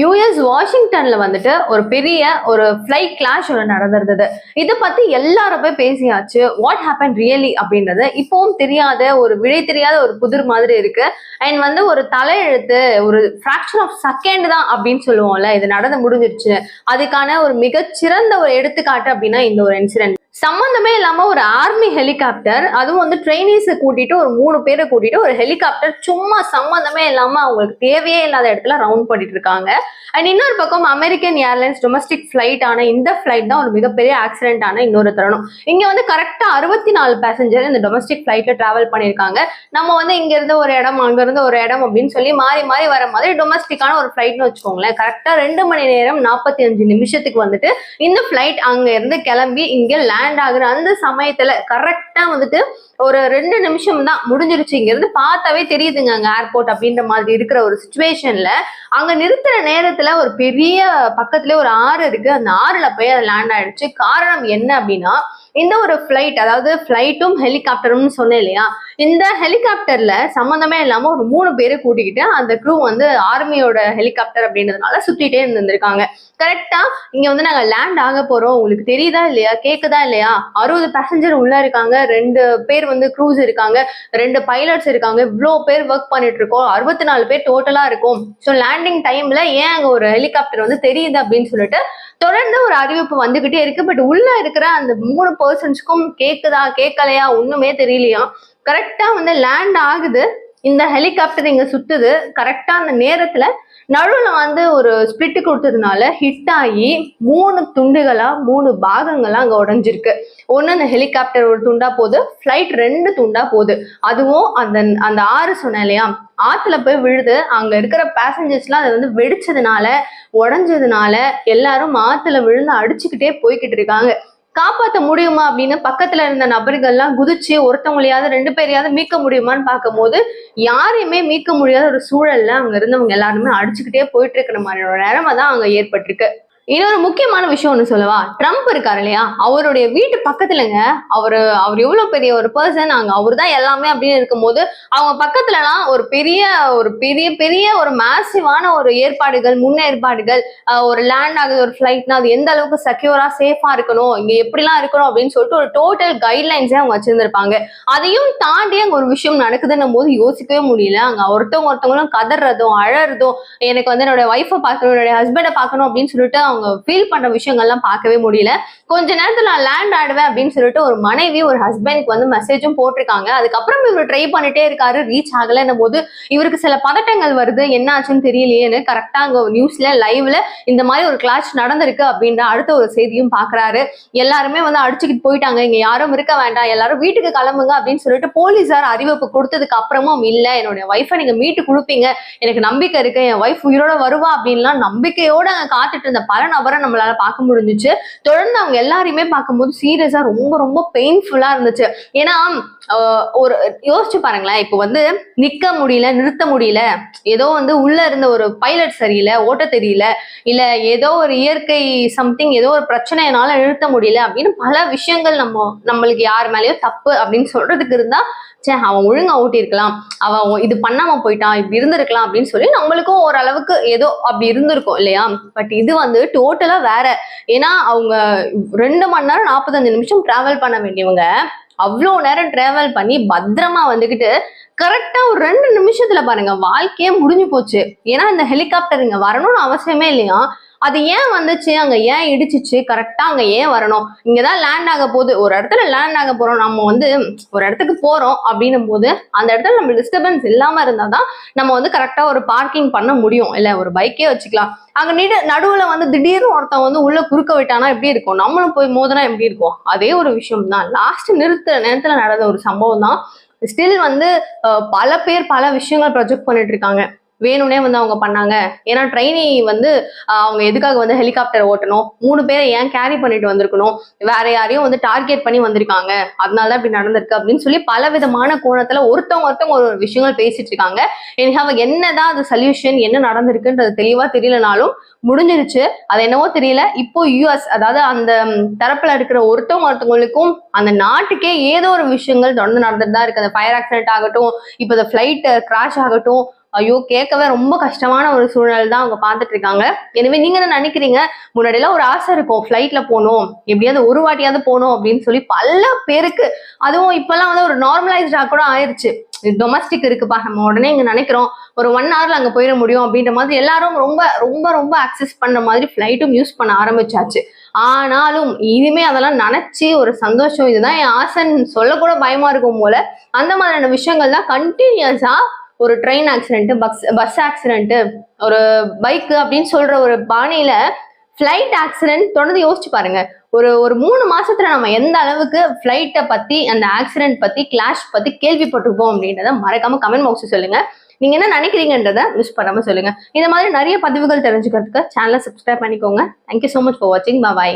US வாஷிங்டன்ல வந்துட்டு ஒரு பெரிய ஒரு ஃபிளைட் கிளாஷ் ஒன்று நடந்திருந்தது. இதை பத்தி எல்லாருமே பேசியாச்சு. வாட் ஹேப்பன் ரியலி அப்படின்றது இப்பவும் தெரியாத ஒரு விடை தெரியாத ஒரு புதிர் மாதிரி இருக்கு. அண்ட் வந்து ஒரு தலையெழுத்து, ஒரு ஃபிராக்ஷன் ஆஃப் செகண்ட் தான் அப்படின்னு சொல்லுவோம்ல, இது நடந்து முடிஞ்சிருச்சு. அதுக்கான ஒரு மிகச்சிறந்த ஒரு எடுத்துக்காட்டு அப்படின்னா இந்த ஒரு இன்சிடென்ட். சம்பந்தமே இல்லாம ஒரு ஆர்மி ஹெலிகாப்டர், அதுவும் வந்து ட்ரெயினிஸ் கூட்டிட்டு ஒரு 3 பேரை கூட்டிட்டு ஒரு ஹெலிகாப்டர் சும்மா சம்பந்தமே இல்லாம அவங்களுக்கு தேவையே இல்லாத இடத்துல ரவுண்ட் பண்ணிட்டு இருக்காங்க. அண்ட் இன்னொரு பக்கம் அமெரிக்கன் ஏர்லைன்ஸ் டொமஸ்டிக் ஃபிளைட் ஆன இந்த ஃபிளைட் தான் ஒரு மிகப்பெரிய ஆக்சிடென்ட் ஆன இன்னொரு தருணம். இங்க வந்து கரெக்டா 64 பேசஞ்சர் இந்த டொமஸ்டிக் ஃபிளைட்ல டிராவல் பண்ணியிருக்காங்க. நம்ம வந்து இங்க இருந்து ஒரு இடம், அங்க இருந்து ஒரு இடம் அப்படின்னு சொல்லி மாறி மாறி வர மாதிரி டொமஸ்டிக்கான ஒரு ஃபிளைட்னு வச்சுக்கோங்களேன். கரெக்டா 2 மணி நேரம் 45 நிமிஷத்துக்கு வந்துட்டு இந்த ஃபிளைட் அங்க இருந்து கிளம்பி இங்க லேண்ட் ஆகுற அந்த சமயத்துல கரெக்டா வந்துட்டு ஒரு 2 நிமிஷம் தான் முடிஞ்சிருச்சு. இங்க இருந்து பார்த்தாவே தெரியுதுங்க அங்க ஏர்போர்ட் அப்படின்ற மாதிரி இருக்கிற ஒரு சிச்சுவேஷன்ல அங்க நிறுத்துற நேரத்துல ஒரு பெரிய பக்கத்துல ஒரு ஆறு இருக்கு. அந்த ஆறுல போய் அது லேண்ட் ஆயிடுச்சு. காரணம் என்ன அப்படின்னா, இந்த ஒரு ஃபிளைட், அதாவது ஃபிளைட்டும் ஹெலிகாப்டரும் சொன்னேன் இல்லையா, இந்த ஹெலிகாப்டர்ல சம்பந்தமே இல்லாம ஒரு 3 பேரை கூட்டிக்கிட்டு அந்த க்ரூ வந்து ஆர்மியோட ஹெலிகாப்டர் அப்படின்றதுனால சுத்திட்டே இருந்திருக்காங்க. கரெக்டா இங்க வந்து நாங்க லேண்ட் ஆக போறோம், உங்களுக்கு தெரியுதா இல்லையா, கேக்குதா இல்லையா, 60 பேசஞ்சர் உள்ள இருக்காங்க, 2 பேர் வந்து க்ரூஸ் இருக்காங்க, 2 பைலட்ஸ் இருக்காங்க, இவ்வளோ பேர் ஒர்க் பண்ணிட்டு இருக்கோம், 64 பேர் டோட்டலா இருக்கும். ஸோ லேண்டிங் டைம்ல ஏன் அங்க ஒரு ஹெலிகாப்டர் வந்து தெரியுது அப்படின்னு சொல்லிட்டு தொடர்ந்து ஒரு அறிவிப்பு வந்துகிட்டே இருக்கு. பட் உள்ள இருக்கிற அந்த 3 பர்சன்ஸ்க்கும் கேக்குதா கேட்கலையா ஒண்ணுமே தெரியலையா. கரெக்டா வந்து லேண்ட் ஆகுது, இந்த ஹெலிகாப்டர் இங்க சுத்துது. கரெக்டா அந்த நேரத்துல நடுவுல வந்து ஒரு ஸ்பிளிட் கொடுத்ததுனால ஹிட் ஆகி 3 துண்டுகளா 3 பாகங்களா அங்க உடைஞ்சிருக்கு. ஒண்ணு அந்த ஹெலிகாப்டர் ஒரு துண்டா போகுது, ஃபிளைட் 2 துண்டா போகுது. அதுவும் அந்த அந்த ஆறு சொன்னேன் இல்லையா, ஆத்துல போய் விழுது. அங்க இருக்கிற பேசஞ்சர்ஸ்லாம் அதை வந்து வெடிச்சதுனால உடஞ்சதுனால எல்லாரும் ஆத்துல விழுந்து அடிச்சுக்கிட்டே போய்கிட்டு இருக்காங்க. காப்பாற்ற முடியுமா அப்படின்னு பக்கத்துல இருந்த நபர்கள்லாம் குதிச்சு ஒருத்தவங்களையாவது 2 பேரையாவது மீட்க முடியுமான்னு பார்க்கும் போது யாரையுமே மீட்க முடியாத ஒரு சூழல்ல அங்க இருந்தவங்க எல்லாருமே அடிச்சுக்கிட்டே போயிட்டு இருக்கிற மாதிரியான நிலைமை தான் அங்க ஏற்பட்டிருக்கு. இன்னொரு முக்கியமான விஷயம் ஒண்ணு சொல்லவா, ட்ரம்ப் இருக்காரு இல்லையா, அவருடைய வீட்டு பக்கத்துலங்க அவர் எவ்வளவு பெரிய ஒரு பர்சன், அங்க அவர் தான் எல்லாமே அப்படின்னு இருக்கும்போது அவங்க பக்கத்துலலாம் ஒரு பெரிய பெரிய ஒரு மேசிவான ஒரு ஏற்பாடுகள், முன்னேற்பாடுகள், ஒரு லேண்ட் ஆகுது ஒரு ஃபிளைட்னா அது எந்த அளவுக்கு செக்யூரா சேஃபா இருக்கணும், இங்க எப்படிலாம் இருக்கணும் அப்படின்னு சொல்லிட்டு ஒரு டோட்டல் கைட்லைன்ஸே அவங்க வச்சிருந்திருப்பாங்க. அதையும் தாண்டி அங்க ஒரு விஷயம் நடக்குதுன்னும் போது யோசிக்கவே முடியல. அங்க ஒருத்தவங்களும் கதறதும் அழறதும், எனக்கு வந்து என்னோட ஒய்ஃபை பார்க்கணும், என்னோட ஹஸ்பண்டை பார்க்கணும் அப்படின்னு சொல்லிட்டு அவங்க ஃபீல் பண்ற விஷயங்கள்லாம் பார்க்கவே முடியல. கொஞ்ச நேரத்துல நான் லேண்ட் ஆடுவேன் அப்படின்னு சொல்லிட்டு ஒரு மனைவி ஒரு ஹஸ்பண்ட்க்கு வந்து மெசேஜும் போட்டிருக்காங்க. அதுக்கப்புறம் இவர் ட்ரை பண்ணிட்டே இருக்காரு, ரீச் ஆகலன்னும் போது இவருக்கு சில பதட்டங்கள் வருது, என்ன ஆச்சுன்னு தெரியலையேன்னு கரெக்டா அங்க நியூஸ்ல லைவ்ல இந்த மாதிரி ஒரு கிளாஷ் நடந்திருக்கு அப்படின்ற அடுத்த ஒரு செய்தியும் பாக்குறாரு. எல்லாருமே வந்து அடிச்சுக்கிட்டு போயிட்டாங்க, இங்க யாரும் இருக்க வேண்டாம், எல்லாரும் வீட்டுக்கு கிளம்புங்க அப்படின்னு சொல்லிட்டு போலீஸார் அறிவிப்பு கொடுத்ததுக்கு அப்புறமும் இல்ல, என்னுடைய ஒய்ஃபை நீங்க மீட்டு கொடுப்பீங்க, எனக்கு நம்பிக்கை இருக்கு, என் ஒய்ஃப் உயிரோட வருவா அப்படின்லாம் நம்பிக்கையோட காத்துட்டு இருந்த பல நபரை நம்மளால பார்க்க முடிஞ்சிச்சு. தொடர்ந்து அவங்க எல்லாரையுமே பார்க்கும்போது சீரியஸா ரொம்ப ரொம்ப பெயின்ஃபுல்லா இருந்துச்சு. ஏன்னா ஒரு யோசிச்சு பாருங்களேன், இப்போ வந்து நிக்க முடியல, நிறுத்த முடியல, ஏதோ வந்து உள்ள இருந்த ஒரு பைலட் சரியில்லை, ஓட்ட தெரியல, இல்ல ஏதோ ஒரு இயற்கை சம்திங், ஏதோ ஒரு பிரச்சனையினால நிறுத்த முடியல அப்படின்னு பல விஷயங்கள் நம்மளுக்கு யார் மேலேயோ தப்பு அப்படின்னு சொல்றதுக்கு இருந்தா, சே அவன் ஒழுங்கா ஓட்டியிருக்கலாம், அவன் இது பண்ணாம போயிட்டான், இப்படி இருந்திருக்கலாம் அப்படின்னு சொல்லி நம்மளுக்கும் ஓரளவுக்கு ஏதோ அப்படி இருந்திருக்கும் இல்லையா. பட் இது வந்து டோட்டலா வேற. ஏன்னா அவங்க 2 மணி நேரம் 45 நிமிஷம் டிராவல் பண்ண வேண்டியவங்க அவ்வளோ நேரம் டிராவல் பண்ணி பத்திரமா வந்துகிட்டு கரெக்டா ஒரு 2 நிமிஷத்துல பாருங்க வாழ்க்கையே முடிஞ்சு போச்சு. ஏன்னா இந்த ஹெலிகாப்டர் இங்க வரணும்னு அவசியமே இல்லையா, அது ஏன் வந்துச்சு, அங்க ஏன் இடிச்சிச்சு, கரெக்டா அங்க ஏன் வரணும், இங்கதான் லேண்ட் ஆக போகுது, ஒரு இடத்துல லேண்ட் ஆக போறோம், நம்ம வந்து ஒரு இடத்துக்கு போறோம் அப்படின்னும் போது அந்த இடத்துல நம்ம டிஸ்டர்பன்ஸ் இல்லாம இருந்தாதான் நம்ம வந்து கரெக்டா ஒரு பார்க்கிங் பண்ண முடியும். இல்ல ஒரு பைக்கே வச்சுக்கலாம், அங்க நடுவுல வந்து திடீர்னு ஒருத்தன் வந்து உள்ள குறுக்க விட்டானா எப்படி இருக்கும், நம்மளும் போய் மோதினா எப்படி இருக்கும், அதே ஒரு விஷயம் தான் லாஸ்ட் நிறுத்துற நேரத்துல நடந்த ஒரு சம்பவம் தான். ஸ்டில் வந்து பல பேர் பல விஷயங்கள் ப்ரொஜெக்ட் பண்ணிட்டு இருக்காங்க, வேணும்னே வந்து அவங்க பண்ணாங்க. ஏன்னா ட்ரெயினி வந்து அவங்க எதுக்காக வந்து ஹெலிகாப்டர் ஓட்டணும், 3 பேரை ஏன் கேரி பண்ணிட்டு வந்திருக்கணும், வேற யாரையும் வந்து டார்கெட் பண்ணி வந்திருக்காங்க, அதனாலதான் இப்படி நடந்திருக்கு அப்படின்னு சொல்லி பல விதமான கோணத்துல ஒருத்தவங்க ஒரு விஷயங்கள் பேசிட்டு இருக்காங்க. என்னதான் அது சொல்யூஷன், என்ன நடந்திருக்குன்றது தெளிவா தெரியலனாலும் முடிஞ்சிருச்சு, அது என்னவோ தெரியல. இப்போ யூஎஸ், அதாவது அந்த தரப்புல இருக்கிற ஒருத்தவங்களுக்கும் அந்த நாட்டுக்கே ஏதோ ஒரு விஷயங்கள் தொடர்ந்து நடந்துட்டு தான் இருக்கு. அந்த ஃபயர் ஆக்சிடென்ட் ஆகட்டும், இப்போ இந்த ஃபிளைட் கிராஷ் ஆகட்டும், ஐயோ கேட்கவே ரொம்ப கஷ்டமான ஒரு சூழல் தான் அவங்க பார்த்துட்டு இருக்காங்க. எனவே நீங்க என்ன நினைக்கிறீங்க? முன்னாடி எல்லாம் ஒரு ஆசை இருக்கும், ஃபிளைட்ல போகணும், எப்படியாவது ஒரு வாட்டியாவது போகணும் அப்படின்னு சொல்லி பல பேருக்கு. அதுவும் இப்பெல்லாம் வந்து ஒரு நார்மலைஸ்டா கூட ஆயிருச்சு. டொமஸ்டிக் இருக்குப்பா, நம்ம உடனே இங்க நினைக்கிறோம் ஒரு 1 ஹவர்ல அங்க போயிட முடியும் அப்படின்ற மாதிரி எல்லாரும் ரொம்ப ரொம்ப ரொம்ப அக்சஸ் பண்ற மாதிரி ஃபிளைட்டும் யூஸ் பண்ண ஆரம்பிச்சாச்சு. ஆனாலும் இனிமே அதெல்லாம் நினைச்சு ஒரு சந்தோஷம், இதுதான் என் ஆசைன்னு சொல்லக்கூட பயமா இருக்கும் போல. அந்த மாதிரியான விஷயங்கள் தான் கண்டினியூஸா ஒரு ட்ரெயின் ஆக்சிடென்ட், பஸ் ஆக்சிடென்ட், ஒரு பைக் அப்படின்னு சொல்ற ஒரு பாணியில ஃபிளைட் ஆக்சிடென்ட் தொடர்ந்து யோசிச்சு பாருங்க. ஒரு 3 மாசத்துல நம்ம எந்த அளவுக்கு ஃபிளைட்டை பத்தி, அந்த ஆக்சிடென்ட் பத்தி, கிளாஷ் பத்தி கேள்விப்பட்டிருப்போம் அப்படின்றத மறக்காம கமெண்ட் பாக்ஸ் சொல்லுங்க. நீங்க என்ன நினைக்கிறீங்கன்றத மிஸ் பண்ணாம சொல்லுங்க. இந்த மாதிரி நிறைய பதிவுகள் தெரிஞ்சுக்கிறதுக்கு சேனலை சப்ஸ்கிரைப் பண்ணிக்கோங்க. Thank you so much for watching. Bye bye.